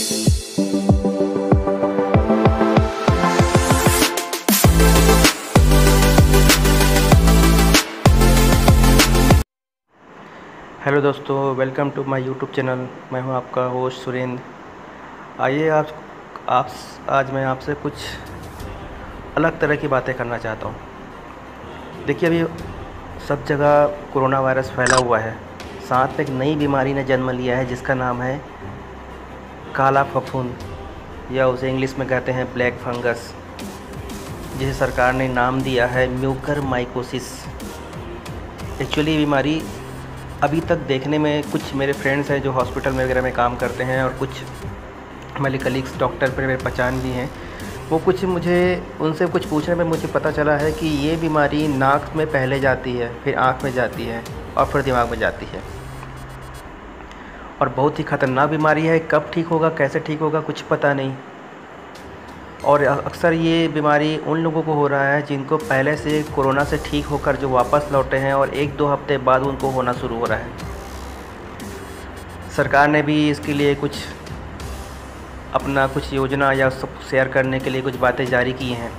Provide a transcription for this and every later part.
Hello दोस्तों, welcome to my YouTube channel. मैं हूं आपका होस्ट सुरेंद्र। आइए आज मैं आपसे कुछ अलग तरह की बातें करना चाहता हूं। देखिए, अभी सब जगह कोरोना वायरस फैला हुआ है। साथ में एक नई बीमारी ने जन्म लिया है जिसका नाम है काला फफूंद, या उसे इंग्लिश में कहते हैं ब्लैक फंगस, जिसे सरकार ने नाम दिया है म्यूकरमाइकोसिस। एक्चुअली बीमारी अभी तक देखने में, कुछ मेरे फ्रेंड्स हैं जो हॉस्पिटल में वगैरह में काम करते हैं और कुछ हमारे कलीग्स डॉक्टर पर मेरे पहचान भी हैं, वो कुछ मुझे उनसे कुछ पूछने में मुझे पता चला है कि ये बीमारी नाक में पहले जाती है, फिर आँख में जाती है और फिर दिमाग में जाती है, और बहुत ही ख़तरनाक बीमारी है। कब ठीक होगा, कैसे ठीक होगा, कुछ पता नहीं। और अक्सर ये बीमारी उन लोगों को हो रहा है जिनको पहले से कोरोना से ठीक होकर जो वापस लौटे हैं और 1-2 हफ्ते बाद उनको होना शुरू हो रहा है। सरकार ने भी इसके लिए कुछ योजना या सब शेयर करने के लिए कुछ बातें जारी की हैं।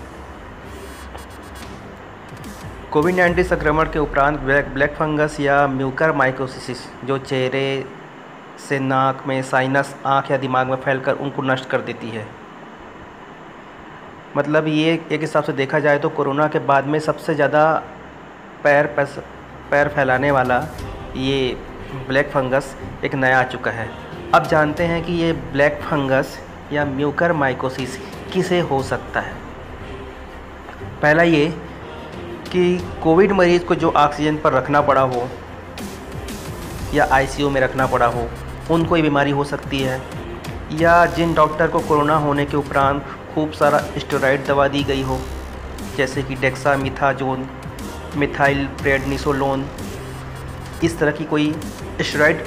कोविड-19 संक्रमण के उपरांत ब्लैक फंगस या म्यूकरमाइकोसिस जो चेहरे से नाक में, साइनस, आँख या दिमाग में फैलकर उनको नष्ट कर देती है। मतलब ये एक हिसाब से देखा जाए तो कोरोना के बाद में सबसे ज़्यादा पैर फैलाने वाला ये ब्लैक फंगस एक नया आ चुका है। अब जानते हैं कि ये ब्लैक फंगस या म्यूकरमाइकोसिस किसे हो सकता है। पहला ये कि कोविड मरीज़ को जो ऑक्सीजन पर रखना पड़ा हो या आईसीयू में रखना पड़ा हो, उनको ये बीमारी हो सकती है। या जिन डॉक्टर को कोरोना होने के उपरांत खूब सारा स्टेरॉइड दवा दी गई हो, जैसे कि डेक्सामेथासोन, मिथाइल प्रेडनिसोलोन, इस तरह की कोई स्टेरॉइड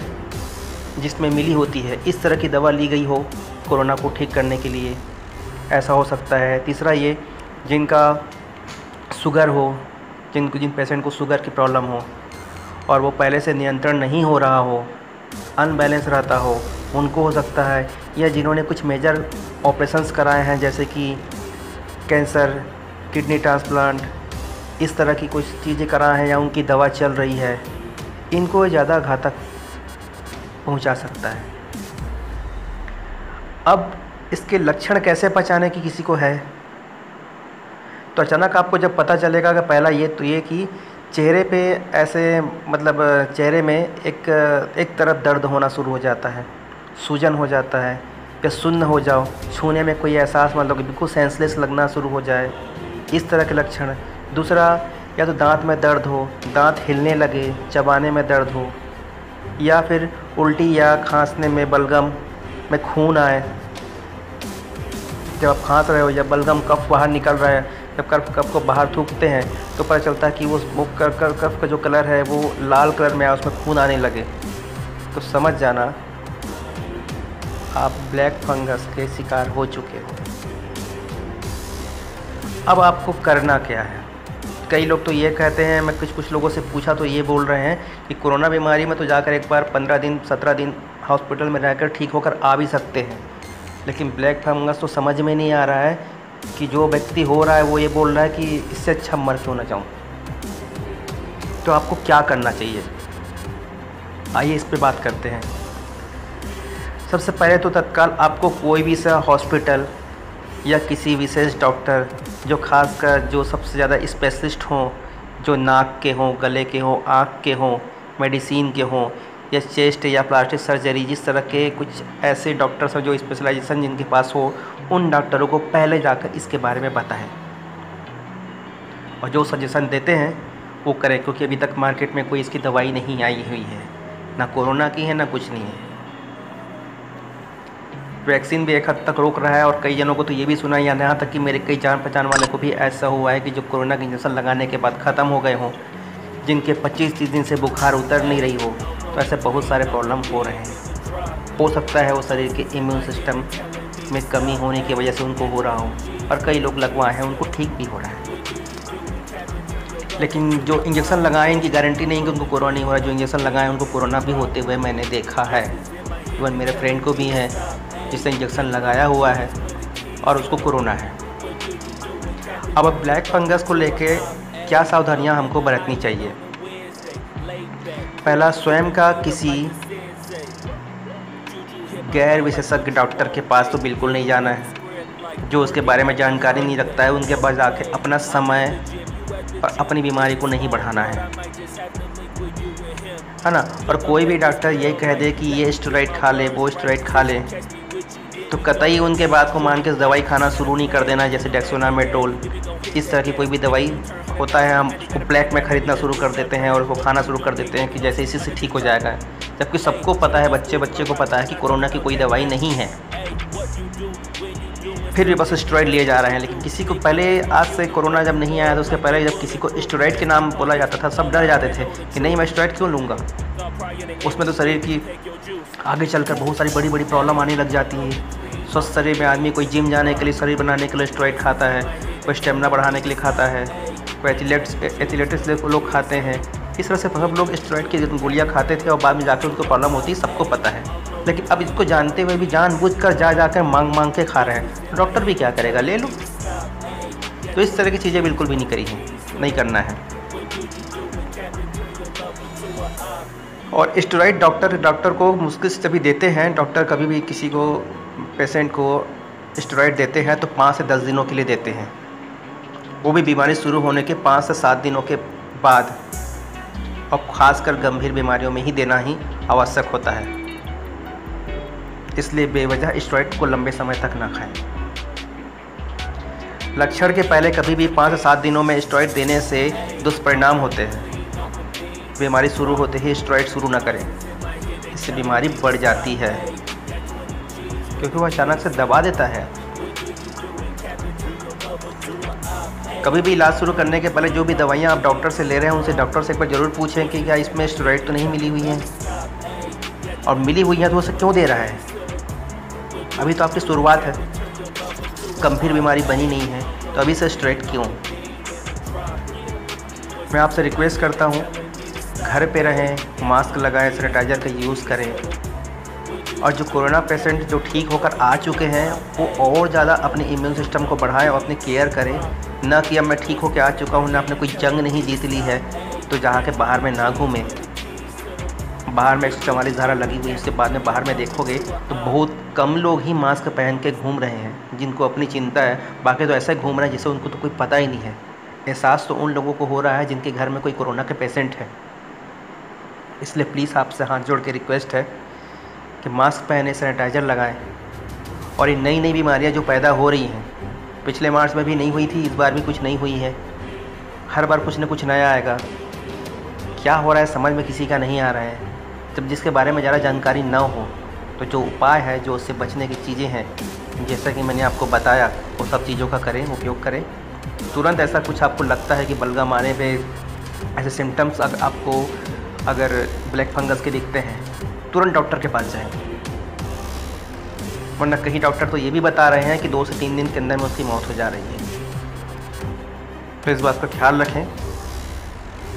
जिसमें मिली होती है, इस तरह की दवा ली गई हो कोरोना को ठीक करने के लिए, ऐसा हो सकता है। तीसरा ये, जिनका शुगर हो, जिन पेशेंट को शुगर की प्रॉब्लम हो और वो पहले से नियंत्रण नहीं हो रहा हो, अनबैलेंस रहता हो, उनको हो सकता है। या जिन्होंने कुछ मेजर ऑपरेशंस कराए हैं, जैसे कि कैंसर, किडनी ट्रांसप्लांट, इस तरह की कुछ चीज़ें कराए हैं या उनकी दवा चल रही है, इनको ज़्यादा घातक पहुंचा सकता है। अब इसके लक्षण कैसे पहचाने कि किसी को है, तो अचानक आपको जब पता चलेगा कि पहला ये कि चेहरे पे ऐसे, मतलब चेहरे में एक तरफ दर्द होना शुरू हो जाता है, सूजन हो जाता है, या सुन्न हो जाओ, छूने में कोई एहसास, मतलब कि बिल्कुल सेंसलेस लगना शुरू हो जाए, इस तरह के लक्षण। दूसरा, या तो दांत में दर्द हो, दांत हिलने लगे, चबाने में दर्द हो, या फिर उल्टी या खांसने में, बलगम में खून आए। जब आप खांस रहे हो या बलगम कफ बाहर निकल रहा है, जब कफ को बाहर थूकते हैं तो पता चलता है कि वो कफ का जो कलर है वो लाल कलर में आया, उसमें खून आने लगे, तो समझ जाना आप ब्लैक फंगस के शिकार हो चुके हो। अब आपको करना क्या है? कई लोग तो ये कहते हैं, मैं कुछ लोगों से पूछा तो ये बोल रहे हैं कि कोरोना बीमारी में तो जाकर एक बार 15 दिन 17 दिन हॉस्पिटल में रहकर ठीक होकर आ भी सकते हैं, लेकिन ब्लैक फंगस तो समझ में नहीं आ रहा है कि जो व्यक्ति हो रहा है वो ये बोल रहा है कि इससे अच्छा मर क्यों ना जाऊँ। तो आपको क्या करना चाहिए, आइए इस पे बात करते हैं। सबसे पहले तो तत्काल आपको कोई भी सा हॉस्पिटल या किसी विशेष डॉक्टर, जो खासकर जो सबसे ज़्यादा स्पेशलिस्ट हों, जो नाक के हों, गले के हों, आँख के हों, मेडिसिन के हों, या चेस्ट या प्लास्टिक सर्जरी, जिस तरह के कुछ ऐसे डॉक्टर्स हैं जो स्पेशलाइजेशन जिनके पास हो, उन डॉक्टरों को पहले जाकर इसके बारे में बताएं और जो सजेशन देते हैं वो करें, क्योंकि अभी तक मार्केट में कोई इसकी दवाई नहीं आई हुई है, ना कोरोना की है ना कुछ नहीं है। वैक्सीन भी एक हद तक रोक रहा है, और कई जनों को तो ये भी सुना है, यहाँ तक कि मेरे कई जान पहचान वाले को भी ऐसा हुआ है कि जो कोरोना के इंजेक्शन लगाने के बाद ख़त्म हो गए हों, जिनके 25-30 दिन से बुखार उतर नहीं रही हो। तो ऐसे बहुत सारे प्रॉब्लम हो रहे हैं। हो सकता है वो शरीर के इम्यून सिस्टम में कमी होने की वजह से उनको हो रहा हो, और कई लोग लगवाए हैं उनको ठीक भी हो रहा है। लेकिन जो इंजेक्शन लगाए इनकी गारंटी नहीं कि उनको कोरोना नहीं हो रहा। जो इंजेक्शन लगाए उनको कोरोना भी होते हुए मैंने देखा है, इवन मेरे फ्रेंड को भी है। जिससे इंजेक्शन लगाया हुआ है और उसको कोरोना है। अब ब्लैक फंगस को लेके क्या सावधानियां हमको बरतनी चाहिए? पहला, स्वयं का किसी गैर विशेषज्ञ डॉक्टर के पास तो बिल्कुल नहीं जाना है। जो उसके बारे में जानकारी नहीं रखता है उनके पास जाके अपना समय और अपनी बीमारी को नहीं बढ़ाना है ना। और कोई भी डॉक्टर ये कह दे कि ये स्टेरॉइड खा ले, वो स्टेरॉइड खा ले, तो कतई उनके बात को मान के दवाई खाना शुरू नहीं कर देना। जैसे डेक्सोनामेटोल, इस तरह की कोई भी दवाई होता है, हम उसको ब्लैक में ख़रीदना शुरू कर देते हैं और उसको खाना शुरू कर देते हैं कि जैसे इसी से ठीक हो जाएगा। जबकि सबको पता है, बच्चे को पता है कि कोरोना की कोई दवाई नहीं है, फिर भी बस स्टेरॉइड लिए जा रहे हैं। लेकिन किसी को पहले, आज से कोरोना जब नहीं आया तो उसके पहले जब किसी को स्टेरॉइड के नाम बोला जाता था, सब डर जाते थे कि नहीं, मैं स्टेरॉइड क्यों लूँगा। उसमें तो शरीर की आगे चलकर बहुत सारी बड़ी बड़ी प्रॉब्लम आने लग जाती है। स्वस्थ शरीर में आदमी कोई जिम जाने के लिए, शरीर बनाने के लिए स्टेरॉइड खाता है, कोई स्टेमिना बढ़ाने के लिए खाता है, कोई एथलेटिक्स लोग खाते हैं। इस तरह से सब लोग स्टेरॉइड की गोलियाँ खाते थे और बाद में जाकर उनको प्रॉब्लम होती है, सबको पता है। लेकिन अब इसको जानते हुए भी जानबूझकर जाकर मांग के खा रहे हैं, तो डॉक्टर भी क्या करेगा, ले लो। तो इस तरह की चीज़ें बिल्कुल भी नहीं करना है। और स्टेरॉइड डॉक्टर को मुश्किल से तभी देते हैं। डॉक्टर कभी भी किसी को, पेशेंट को स्टेरॉइड देते हैं तो 5 से 10 दिनों के लिए देते हैं, वो भी बीमारी शुरू होने के 5 से 7 दिनों के बाद, और ख़ासकर गंभीर बीमारियों में ही देना ही आवश्यक होता है। इसलिए बेवजह स्टेरॉइड को लंबे समय तक ना खाएं। लक्षण के पहले कभी भी 5 से 7 दिनों में स्टेरॉइड देने से दुष्परिणाम होते हैं। बीमारी शुरू होते ही स्टेरॉइड शुरू ना करें, इससे बीमारी बढ़ जाती है, क्योंकि वो अचानक से दबा देता है। कभी भी इलाज शुरू करने के पहले जो भी दवाइयाँ आप डॉक्टर से ले रहे हैं, उनसे डॉक्टर से एक बार ज़रूर पूछें कि क्या इसमें स्टेरॉइड तो नहीं मिली हुई है, और मिली हुई है तो उसे क्यों दे रहा है। अभी तो आपकी शुरुआत है, गंभीर बीमारी बनी नहीं है, तो अभी से स्टेरॉइड क्यों। मैं आपसे रिक्वेस्ट करता हूँ, घर पे रहें, मास्क लगाएं, सैनिटाइज़र का यूज़ करें, और जो कोरोना पेशेंट जो ठीक होकर आ चुके हैं वो और ज़्यादा अपने इम्यून सिस्टम को बढ़ाएं और अपनी केयर करें। ना कि अब मैं ठीक होकर आ चुका हूँ, ना आपने कोई जंग नहीं जीत ली है तो जहाँ के बाहर में ना घूमें। बाहर में 144 धारा लगी हुई, उसके बाद में बाहर में देखोगे तो बहुत कम लोग ही मास्क पहन के घूम रहे हैं, जिनको अपनी चिंता है। बाकी तो ऐसे घूम रहे हैं जिससे उनको तो कोई पता ही नहीं है। एहसास तो उन लोगों को हो रहा है जिनके घर में कोई कोरोना के पेशेंट है। इसलिए प्लीज़ आपसे हाथ जोड़ के रिक्वेस्ट है कि मास्क पहने, सैनिटाइज़र लगाएं। और ये नई नई बीमारियां जो पैदा हो रही हैं, पिछले मार्च में भी नहीं हुई थी, इस बार भी कुछ नहीं हुई है। हर बार कुछ न कुछ नया आएगा। क्या हो रहा है समझ में किसी का नहीं आ रहा है। जब जिसके बारे में ज़्यादा जानकारी ना हो तो जो उपाय है, जो उससे बचने की चीज़ें हैं, जैसा कि मैंने आपको बताया, वो सब चीज़ों का करें, उपयोग करें। तुरंत ऐसा कुछ आपको लगता है कि बलगम आने पे ऐसे सिम्टम्स आपको अगर ब्लैक फंगस के दिखते हैं, तुरंत डॉक्टर के पास जाएं। वरना कहीं डॉक्टर तो ये भी बता रहे हैं कि 2 से 3 दिन के अंदर में उसकी मौत हो जा रही है। तो इस बात का ख्याल रखें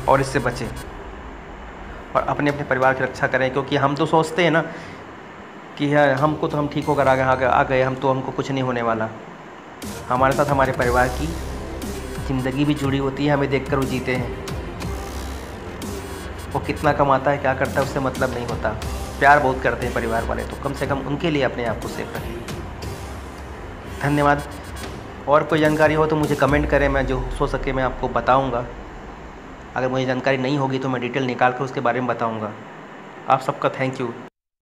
और इससे बचें, और अपने अपने परिवार की रक्षा करें। क्योंकि हम तो सोचते हैं ना कि हमको तो हम ठीक होकर आ गए, हमको कुछ नहीं होने वाला। हमारे साथ हमारे परिवार की ज़िंदगी भी जुड़ी होती है, हमें देखकर वो जीते हैं। वो कितना कमाता है, क्या करता है, उससे मतलब नहीं होता। प्यार बहुत करते हैं परिवार वाले, तो कम से कम उनके लिए अपने आप को सेफ रखें। धन्यवाद। और कोई जानकारी हो तो मुझे कमेंट करें, मैं जो हो सके मैं आपको बताऊंगा। अगर मुझे जानकारी नहीं होगी तो मैं डिटेल निकाल कर उसके बारे में बताऊंगा। आप सबका थैंक यू।